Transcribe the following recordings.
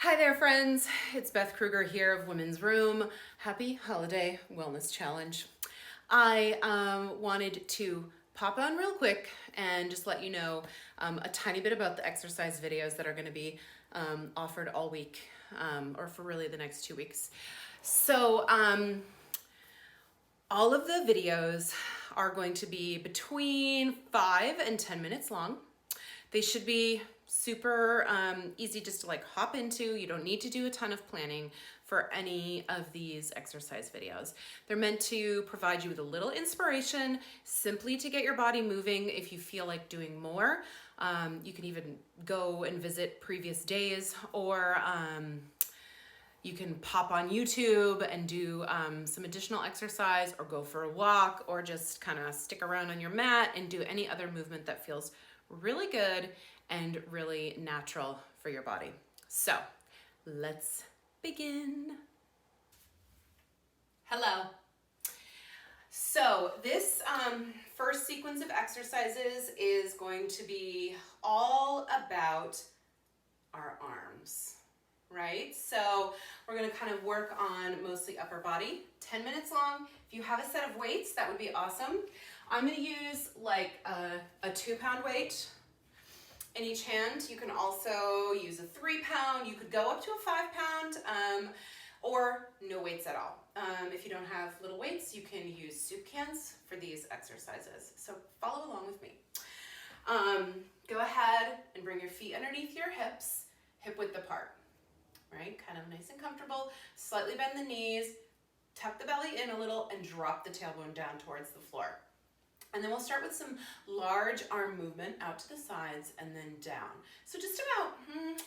Hi there, friends. It's Beth Kruger here of Women's Room. Happy Holiday Wellness Challenge. I wanted to pop on real quick and just let you know a tiny bit about the exercise videos that are going to be offered all week or for really the next 2 weeks. So all of the videos are going to be between 5 and 10 minutes long. They should be super easy just to like hop into. You don't need to do a ton of planning for any of these exercise videos. They're meant to provide you with a little inspiration, simply to get your body moving. If you feel like doing more, you can even go and visit previous days, or you can pop on YouTube and do some additional exercise, or go for a walk, or just kind of stick around on your mat and do any other movement that feels really good and really natural for your body. So let's begin. Hello. So this first sequence of exercises is going to be all about our arms, right? So we're going to kind of work on mostly upper body, 10 minutes long. If you have a set of weights, that would be awesome. I'm going to use like a 2-pound weight in each hand. You can also use a 3-pound. You could go up to a 5-pound or no weights at all. If you don't have little weights, you can use soup cans for these exercises. So follow along with me. Go ahead and bring your feet underneath your hips, hip width apart, right? Kind of nice and comfortable. Slightly bend the knees, tuck the belly in a little, and drop the tailbone down towards the floor. And then we'll start with some large arm movement out to the sides and then down. So just about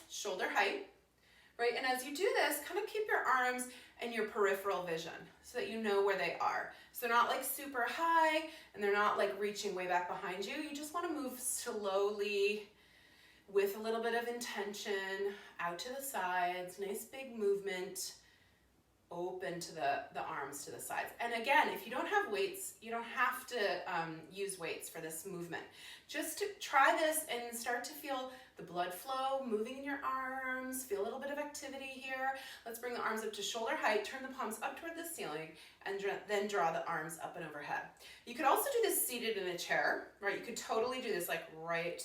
shoulder height, right? And as you do this, kind of keep your arms in your peripheral vision so that you know where they are. So they're not like super high and they're not like reaching way back behind you. You just want to move slowly with a little bit of intention out to the sides, nice big movement. Open to the arms to the sides. And again, if you don't have weights, you don't have to use weights for this movement. Just to try this and start to feel the blood flow moving in your arms, feel a little bit of activity here. Let's bring the arms up to shoulder height, turn the palms up toward the ceiling, and then draw the arms up and overhead. You could also do this seated in a chair, right? You could totally do this like right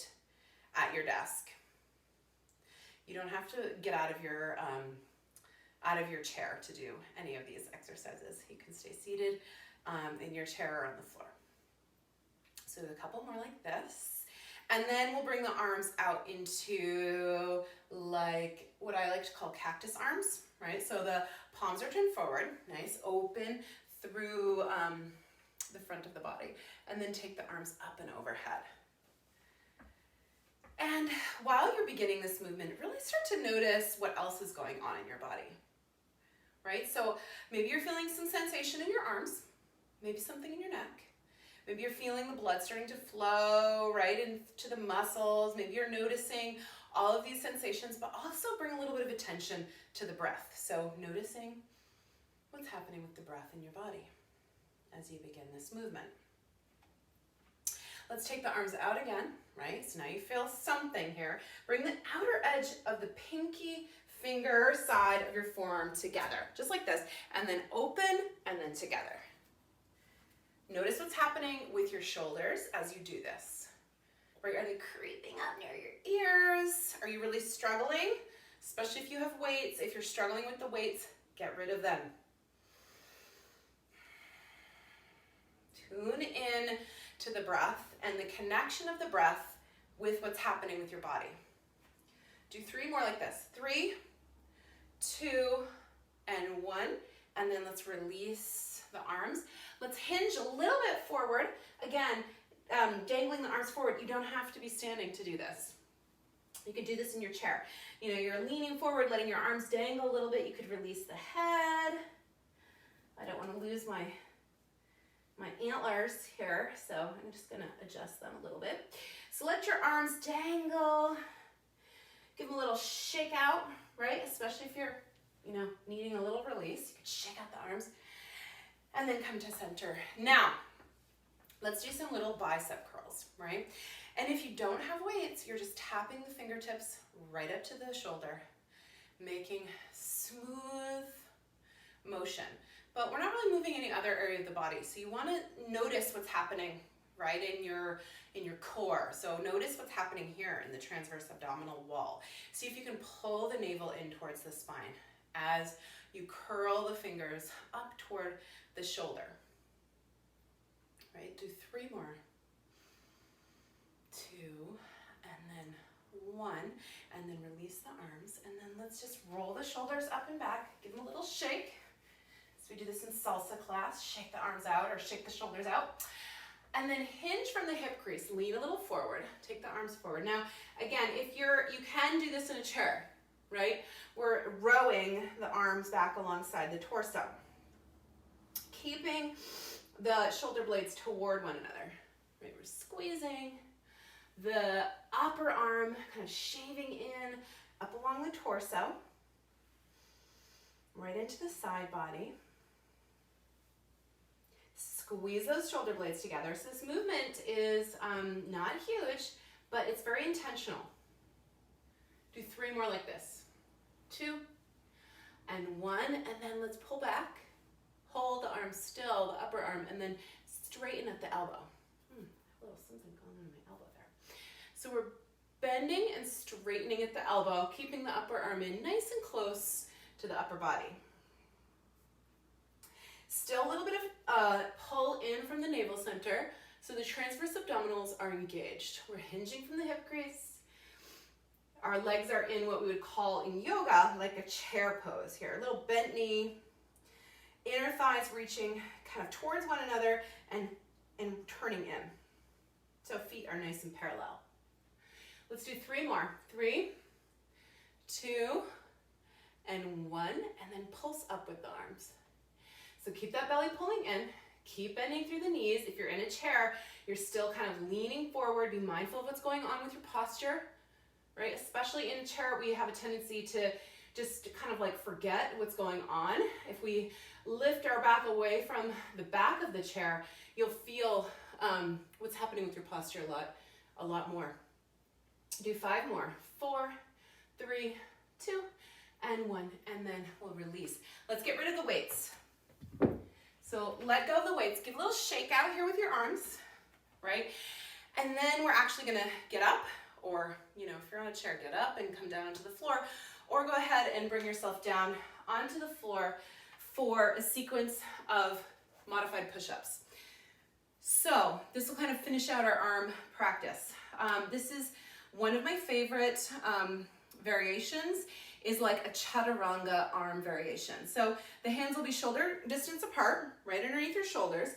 at your desk. You don't have to get out of your chair to do any of these exercises. You can stay seated in your chair or on the floor. So a couple more like this. And then we'll bring the arms out into like what I like to call cactus arms, right? So the palms are turned forward, nice, open through the front of the body. And then take the arms up and overhead. And while you're beginning this movement, really start to notice what else is going on in your body. Right? So maybe you're feeling some sensation in your arms, maybe something in your neck. Maybe you're feeling the blood starting to flow right into the muscles. Maybe you're noticing all of these sensations, but also bring a little bit of attention to the breath. So noticing what's happening with the breath in your body as you begin this movement. Let's take the arms out again, right? So now you feel something here. Bring the outer edge of the pinky finger side of your forearm together, just like this, and then open and then together. Notice what's happening with your shoulders as you do this. Right? Are they creeping up near your ears? Are you really struggling? Especially if you have weights. If you're struggling with the weights, get rid of them. Tune in to the breath and the connection of the breath with what's happening with your body. Do 3 more like this. 3, 2, and 1. And then let's release the arms. Let's hinge a little bit forward. Again, dangling the arms forward. You don't have to be standing to do this. You could do this in your chair. You know, you're leaning forward, letting your arms dangle a little bit. You could release the head. I don't want to lose my antlers here, so I'm just going to adjust them a little bit. So let your arms dangle. Give them a little shake out, right? Especially if you're, needing a little release. You can shake out the arms and then come to center. Now, let's do some little bicep curls, right? And if you don't have weights, you're just tapping the fingertips right up to the shoulder. making smooth motion. But we're not really moving any other area of the body. So you want to notice what's happening right in your core. So notice what's happening here in the transverse abdominal wall. See if you can pull the navel in towards the spine as you curl the fingers up toward the shoulder. Right, do 3 more. 2, and then 1, and then release the arms, and then let's just roll the shoulders up and back, give them a little shake. So we do this in salsa class, shake the arms out or shake the shoulders out. And then hinge from the hip crease, lean a little forward, take the arms forward. Now, again, you can do this in a chair, right? We're rowing the arms back alongside the torso, keeping the shoulder blades toward one another, right? We're squeezing the upper arm, kind of shaving in up along the torso, right into the side body. Squeeze those shoulder blades together. So this movement is not huge, but it's very intentional. Do 3 more like this. 2, and 1, and then let's pull back. Hold the arm still, the upper arm, and then straighten at the elbow. A little something going on in my elbow there. So we're bending and straightening at the elbow, keeping the upper arm in nice and close to the upper body. Still a little bit of pull in from the navel center, so the transverse abdominals are engaged. We're hinging from the hip crease. Our legs are in what we would call in yoga like a chair pose here. A little bent knee, inner thighs reaching kind of towards one another and turning in. So feet are nice and parallel. Let's do 3 more. 3, 2, and 1, and then pulse up with the arms. So keep that belly pulling in, keep bending through the knees. If you're in a chair, you're still kind of leaning forward. Be mindful of what's going on with your posture, right? Especially in a chair, we have a tendency to just kind of like forget what's going on. If we lift our back away from the back of the chair, you'll feel what's happening with your posture a lot more. Do 5 more. 4, 3, 2, and 1, and then we'll release. Let's get rid of the weights. So let go of the weights, give a little shake out here with your arms, right? And then we're actually gonna get up, or if you're on a chair, get up and come down onto the floor, or go ahead and bring yourself down onto the floor for a sequence of modified push-ups. So this will kind of finish out our arm practice. This is one of my favorite variations, is like a chaturanga arm variation. So the hands will be shoulder distance apart, right underneath your shoulders.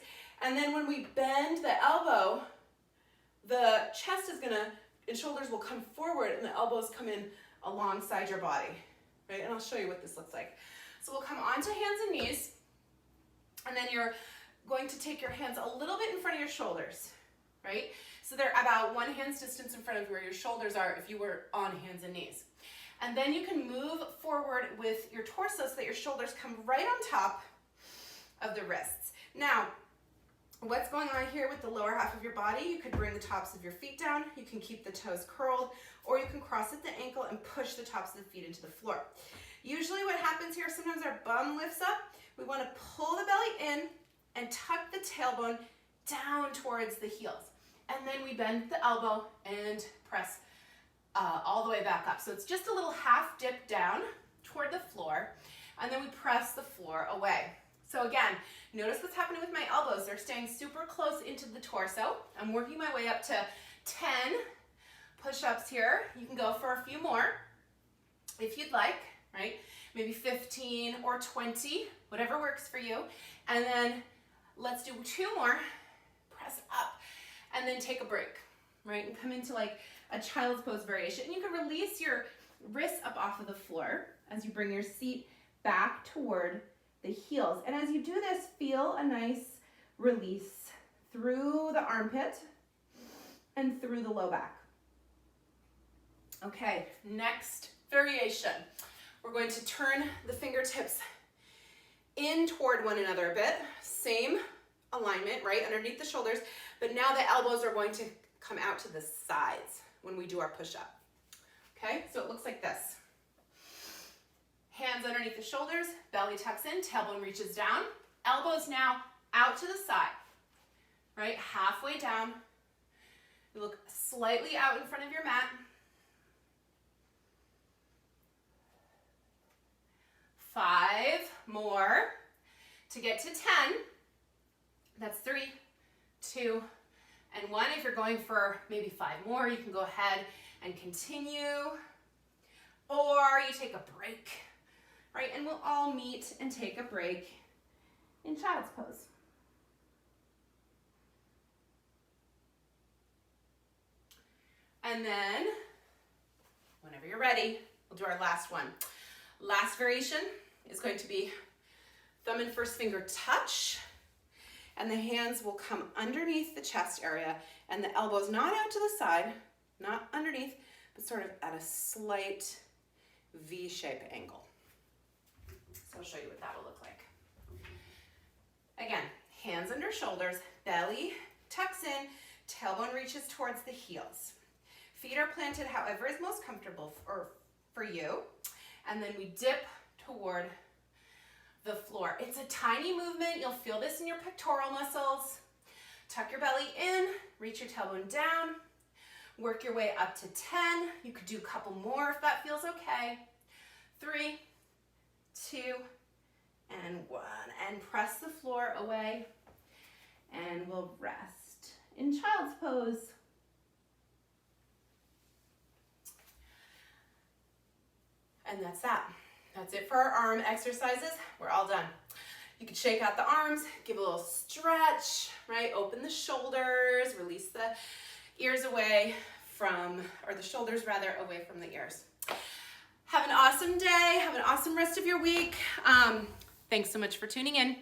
And then when we bend the elbow, the chest and shoulders will come forward and the elbows come in alongside your body, right? And I'll show you what this looks like. So we'll come onto hands and knees, and then you're going to take your hands a little bit in front of your shoulders, right? So they're about 1 hand's distance in front of where your shoulders are if you were on hands and knees. And then you can move forward with your torso so that your shoulders come right on top of the wrists. Now, what's going on here with the lower half of your body? You could bring the tops of your feet down, you can keep the toes curled, or you can cross at the ankle and push the tops of the feet into the floor. Usually what happens here, sometimes our bum lifts up. We want to pull the belly in and tuck the tailbone down towards the heels. And then we bend the elbow and press all the way back up. So it's just a little half dip down toward the floor, and then we press the floor away. So again, notice what's happening with my elbows. They're staying super close into the torso. I'm working my way up to 10 push-ups here. You can go for a few more if you'd like, right? Maybe 15 or 20, whatever works for you. And then let's do 2 more. Press up, and then take a break, right? And come into like a child's pose variation. And you can release your wrists up off of the floor as you bring your seat back toward the heels. And as you do this, feel a nice release through the armpit and through the low back. Okay, next variation. We're going to turn the fingertips in toward one another a bit. Same alignment, right, underneath the shoulders, but now the elbows are going to come out to the sides when we do our push-up. Okay, so it looks like this. underneath the shoulders, belly tucks in, tailbone reaches down, elbows now out to the side, right? Halfway down. You look slightly out in front of your mat. 5 more to get to 10. That's 3, 2, and 1. If you're going for maybe 5 more, you can go ahead and continue, or you take a break, right? And we'll all meet and take a break in child's pose. And then, whenever you're ready, we'll do our last one. Last variation is going to be thumb and first finger touch, and the hands will come underneath the chest area, and the elbows not out to the side, not underneath, but sort of at a slight V-shape angle. So I'll show you what that will look like. Again, hands under shoulders, belly tucks in, tailbone reaches towards the heels. Feet are planted however is most comfortable for you. And then we dip toward the floor. It's a tiny movement. You'll feel this in your pectoral muscles. Tuck your belly in, reach your tailbone down, work your way up to 10. You could do a couple more if that feels okay. 3, 2, and 1. And press the floor away, and we'll rest in child's pose. And that's that. That's it for our arm exercises. We're all done. You can shake out the arms, give a little stretch, right? Open the shoulders, release the ears away from, or the shoulders rather, away from the ears. Have an awesome day. Have an awesome rest of your week. Thanks so much for tuning in.